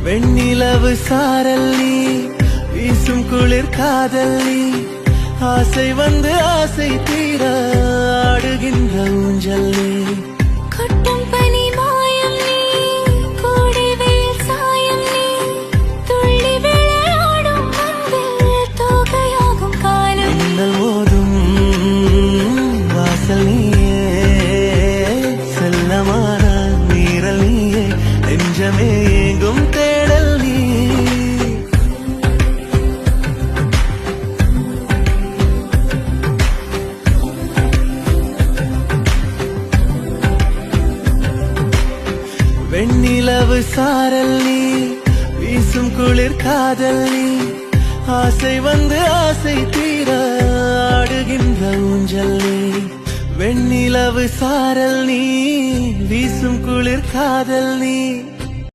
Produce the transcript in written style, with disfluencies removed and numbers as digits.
வெண்ணிலவு சாரல் நீ, வீசும் குளிர் காதல் நீ, ஆசை வந்து ஆசை தீர ஆடுகின்ற ஊஞ்சல் நீ. கொட்டும் பனி மாயம் நீ, கோடை வெயில் சாயம் நீ, துள்ளி விளையாடும் மண்ணில் தோகையாகும் காலம். மின்னல் மோதும் வாசல் நீயே, செல்லமான நீரல் நீயே, நெஞ்சமே எங்கும் தேடல் நீ. வெண்ணிலவு சாரல் நீ, வீசும் குளிர் காதல் நீ, ஆசை வந்து ஆசை தீர ஆடுகின்ற ஊஞ்சல் நீ. வெண்ணிலவு சாரல் நீ, வீசும் குளிர் காதல் நீ,